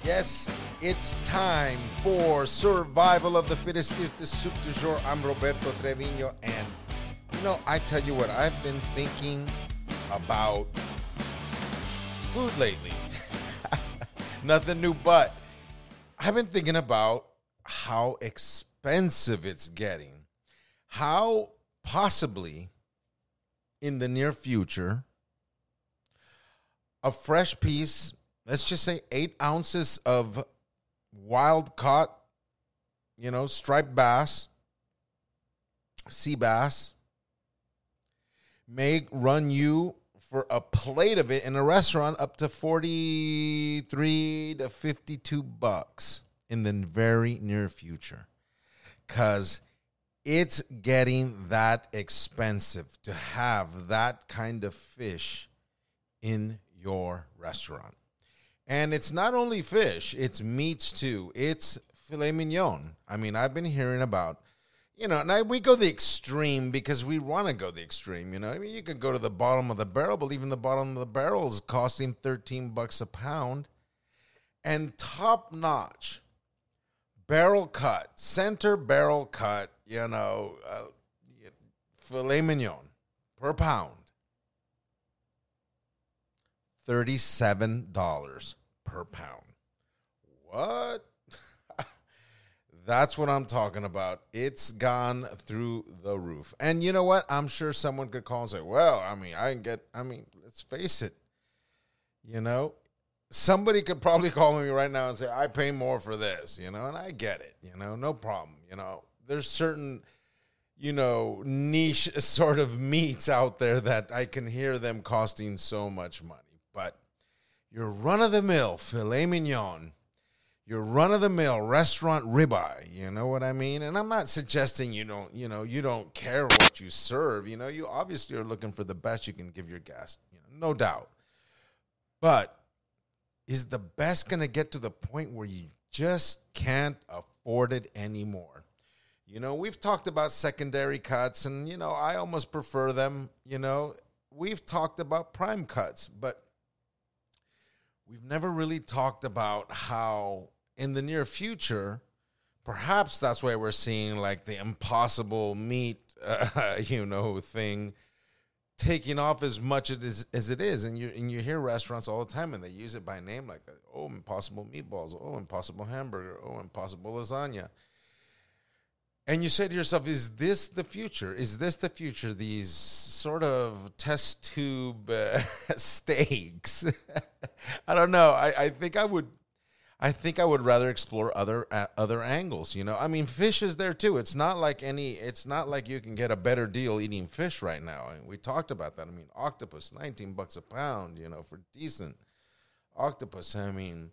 Yes, it's time for Survival of the Fittest is the soup du jour. I'm Roberto Trevino, and I tell you what, I've been thinking about food lately. Nothing new, but I've been thinking about how expensive it's getting. How possibly in the near future, a fresh piece, let's just say 8 ounces of wild caught, striped bass, sea bass, may run you for a plate of it in a restaurant up to $43 to $52 in the very near future. Because it's getting that expensive to have that kind of fish in your restaurant. And it's not only fish, it's meats too. It's filet mignon. I mean, I've been hearing about, and we go the extreme because we want to go the extreme, I mean, you could go to the bottom of the barrel, but even the bottom of the barrel is costing $13 a pound. And top notch, barrel cut, center barrel cut, filet mignon per pound. $37 per pound. What? That's what I'm talking about. It's gone through the roof. And you know what? I'm sure someone could call and say, well, let's face it. Somebody could probably call me right now and say, I pay more for this, and I get it, no problem. There's certain, niche sort of meats out there that I can hear them costing so much money. But your run-of-the-mill filet mignon, your run-of-the-mill restaurant ribeye, you know what I mean? And I'm not suggesting you don't care what you serve. You obviously are looking for the best you can give your guest, no doubt. But is the best going to get to the point where you just can't afford it anymore? We've talked about secondary cuts, and, I almost prefer them. We've talked about prime cuts, but we've never really talked about how in the near future, perhaps that's why we're seeing like the impossible meat, thing taking off as much as it is. And you hear restaurants all the time and they use it by name like that. Oh, impossible meatballs. Oh, impossible hamburger. Oh, impossible lasagna. And you say to yourself, is this the future? Is this the future? These sort of test tube steaks. I don't know. I think I would rather explore other angles. I mean, fish is there too. It's not like you can get a better deal eating fish right now. And we talked about that. I mean, octopus, $19 a pound, for decent octopus. I mean,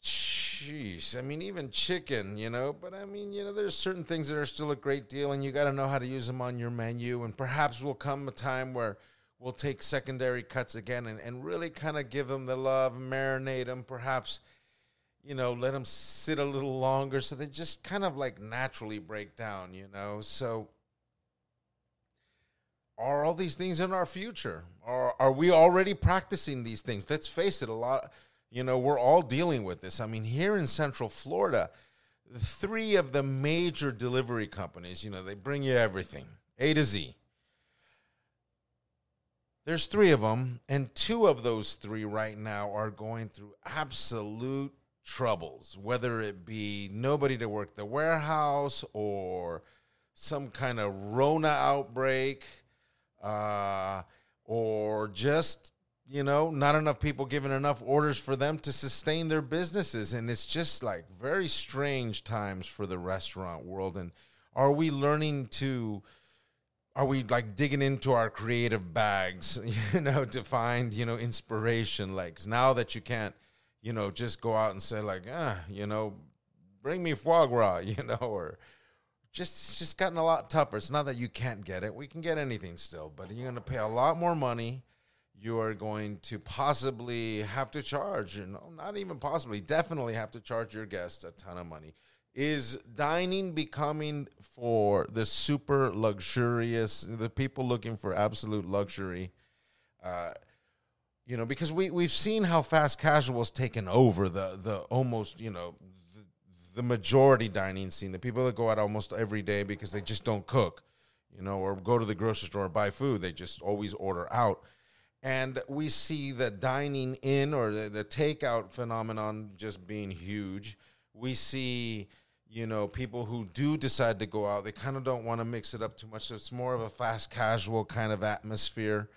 jeez, I mean, even chicken, but I mean, there's certain things that are still a great deal, and you got to know how to use them on your menu. And perhaps will come a time where we'll take secondary cuts again and really kind of give them the love, marinate them, perhaps, let them sit a little longer so they just kind of like naturally break down, So are all these things in our future? Or are we already practicing these things? Let's face it, a lot. We're all dealing with this. I mean, here in Central Florida, 3 of the major delivery companies, they bring you everything, A to Z. There's 3 of them, and 2 of those 3 right now are going through absolute troubles, whether it be nobody to work the warehouse or some kind of Rona outbreak, or just not enough people giving enough orders for them to sustain their businesses. And it's just like very strange times for the restaurant world. And are we like digging into our creative bags, to find, inspiration? Like now that you can't, just go out and say like, bring me foie gras, or it's just gotten a lot tougher. It's not that you can't get it. We can get anything still, but you're going to pay a lot more money. You are going to possibly have to charge, not even possibly, definitely have to charge your guests a ton of money. Is dining becoming for the super luxurious, the people looking for absolute luxury? because we've seen how fast casual's taken over the almost, the majority dining scene, the people that go out almost every day because they just don't cook, or go to the grocery store or buy food. They just always order out. And we see the dining in or the takeout phenomenon just being huge. We see, people who do decide to go out, they kind of don't want to mix it up too much. So it's more of a fast casual kind of atmosphere.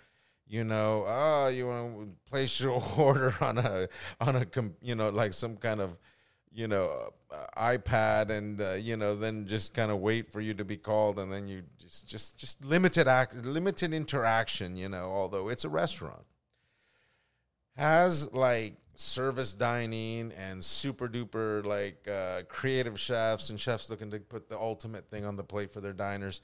You want to place your order on a like some kind of, iPad and, then just kind of wait for you to be called. And then you just limited interaction, although it's a restaurant. Has like service dining and super duper like creative chefs and chefs looking to put the ultimate thing on the plate for their diners.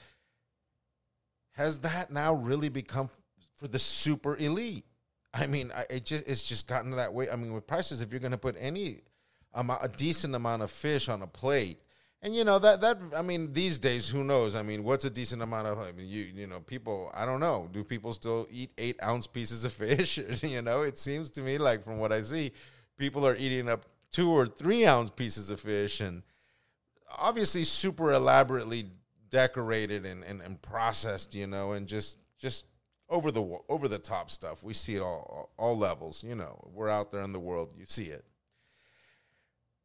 Has that now really become for the super elite? I mean, it's just gotten to that way. I mean, with prices, if you're going to put a decent amount of fish on a plate, and I mean, these days, who knows? I mean, what's a decent amount of? I mean, people. I don't know. Do people still eat 8-ounce pieces of fish? It seems to me like from what I see, people are eating up 2 or 3-ounce pieces of fish, and obviously super elaborately decorated and processed. And just over the top stuff. We see it all levels. We're out there in the world. You see it,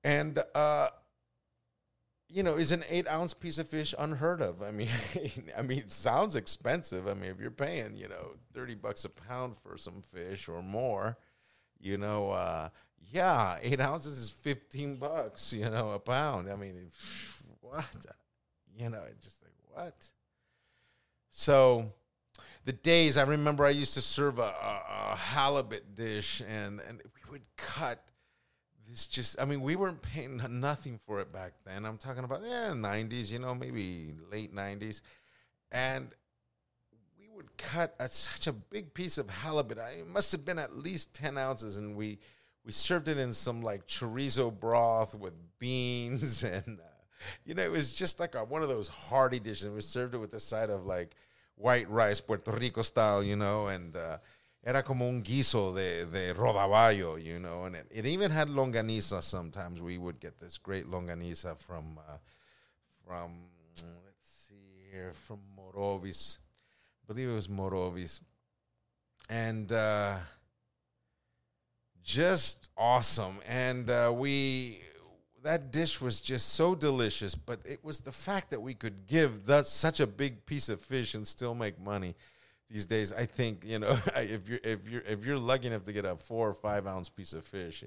and is an 8-ounce piece of fish unheard of? I mean, it sounds expensive. I mean, if you're paying, $30 a pound for some fish or more, 8 ounces is $15, a pound. I mean, what? It's just like, what? So the days, I remember I used to serve a halibut dish, and we would cut. We weren't paying nothing for it back then. I'm talking about 90s, maybe late 90s. And we would cut such a big piece of halibut. It must have been at least 10 ounces. And we served it in some like chorizo broth with beans. And, it was just like one of those hearty dishes. And we served it with a side of like white rice, Puerto Rico style, and era como un guiso de rodaballo, and it even had longaniza sometimes. We would get this great longaniza from let's see here, from Morovis. I believe it was Morovis. And just awesome. And that dish was just so delicious, but it was the fact that we could give such a big piece of fish and still make money. These days, I think, if you're lucky enough to get a 4 or 5 ounce piece of fish,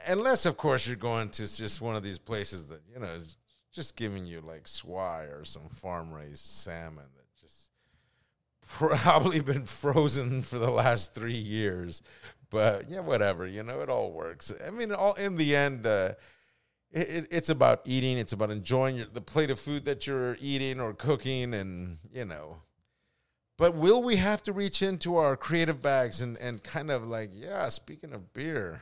unless of course you're going to just one of these places that is just giving you like swai or some farm raised salmon that just probably been frozen for the last 3 years, but whatever, it all works. I mean, in the end. It's about eating. It's about enjoying the plate of food that you're eating or cooking, and But will we have to reach into our creative bags and kind of like, speaking of beer,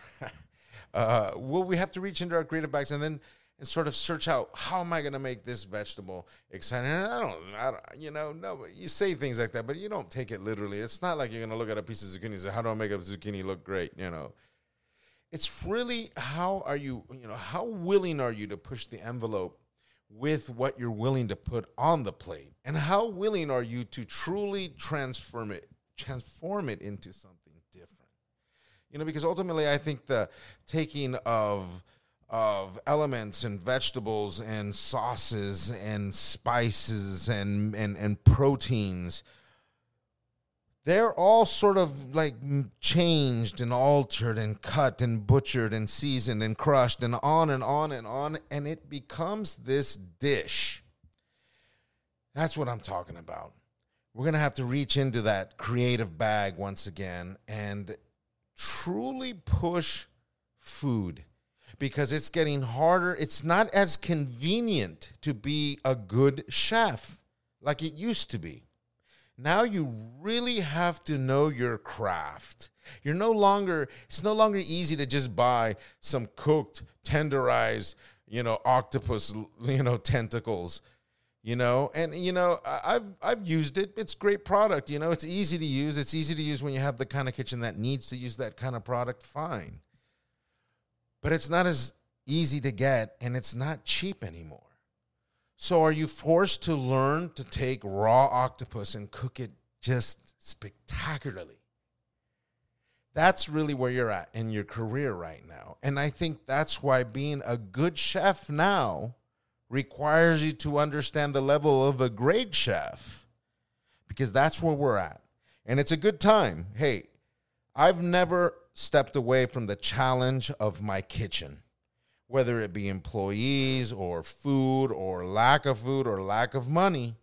will we have to reach into our creative bags and sort of search out, how am I going to make this vegetable exciting? And I don't, no, you say things like that, but you don't take it literally. It's not like you're going to look at a piece of zucchini and say, how do I make a zucchini look great? It's really how willing are you to push the envelope with what you're willing to put on the plate? And how willing are you to truly transform it into something different? Because ultimately I think the taking of elements and vegetables and sauces and spices and proteins, they're all sort of like changed and altered and cut and butchered and seasoned and crushed and on and on and on. And it becomes this dish. That's what I'm talking about. We're going to have to reach into that creative bag once again and truly push food, because it's getting harder. It's not as convenient to be a good chef like it used to be. Now you really have to know your craft. It's no longer easy to just buy some cooked, tenderized, octopus, tentacles. And I've used it. It's a great product. It's easy to use. It's easy to use when you have the kind of kitchen that needs to use that kind of product. Fine. But it's not as easy to get, and it's not cheap anymore. So are you forced to learn to take raw octopus and cook it just spectacularly? That's really where you're at in your career right now. And I think that's why being a good chef now requires you to understand the level of a great chef, because that's where we're at. And it's a good time. Hey, I've never stepped away from the challenge of my kitchen, whether it be employees or food or lack of money.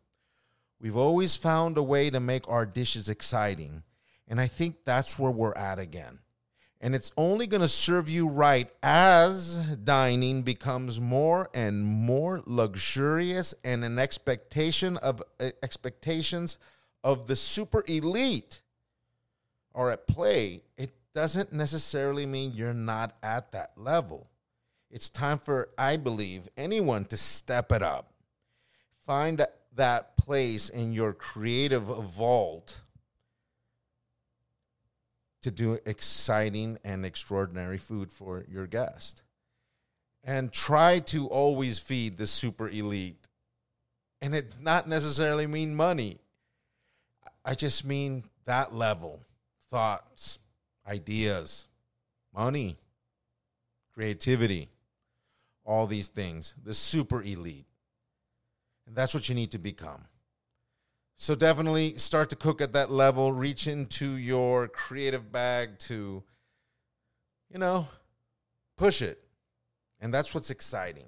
We've always found a way to make our dishes exciting. And I think that's where we're at again. And it's only going to serve you right as dining becomes more and more luxurious and an expectations of the super elite are at play. It doesn't necessarily mean you're not at that level. It's time for, I believe, anyone to step it up. Find that place in your creative vault to do exciting and extraordinary food for your guest. And try to always feed the super elite. And it not necessarily mean money. I just mean that level. Thoughts, ideas, money, creativity, all these things. The super elite. And that's what you need to become. So definitely start to cook at that level. Reach into your creative bag to, push it. And that's what's exciting.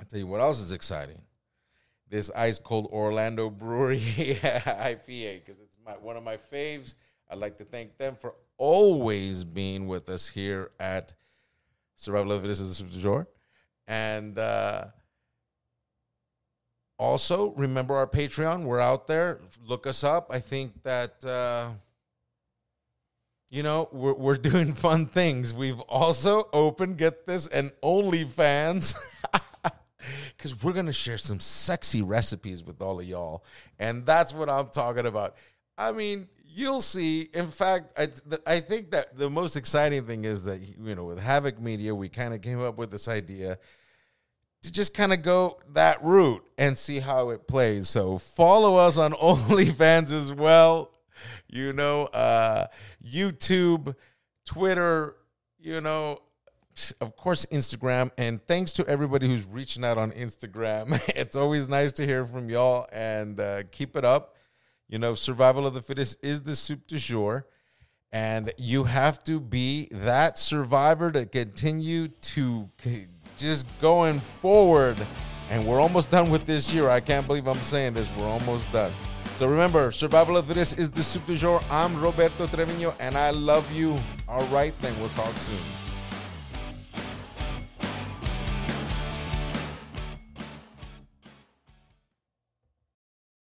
I'll tell you what else is exciting. This ice cold Orlando Brewery IPA, because it's one of my faves. I'd like to thank them for always being with us here at Survival of the Fittest is the Soup du Jour. And also, remember our Patreon. We're out there. Look us up. I think that, we're doing fun things. We've also opened, get this, an OnlyFans. Because we're going to share some sexy recipes with all of y'all. And that's what I'm talking about. I mean, you'll see. In fact, I think that the most exciting thing is that, with Havoc Media, we kind of came up with this idea to just kind of go that route and see how it plays. So follow us on OnlyFans as well. YouTube, Twitter, of course, Instagram. And thanks to everybody who's reaching out on Instagram. It's always nice to hear from y'all, and keep it up. Survival of the Fittest is the soup du jour. And you have to be that survivor to continue to just going forward. And we're almost done with this year. I can't believe I'm saying this. We're almost done. So remember, Survival of the Fittest is the soup du jour. I'm Roberto Trevino, and I love you. All right, then we'll talk soon.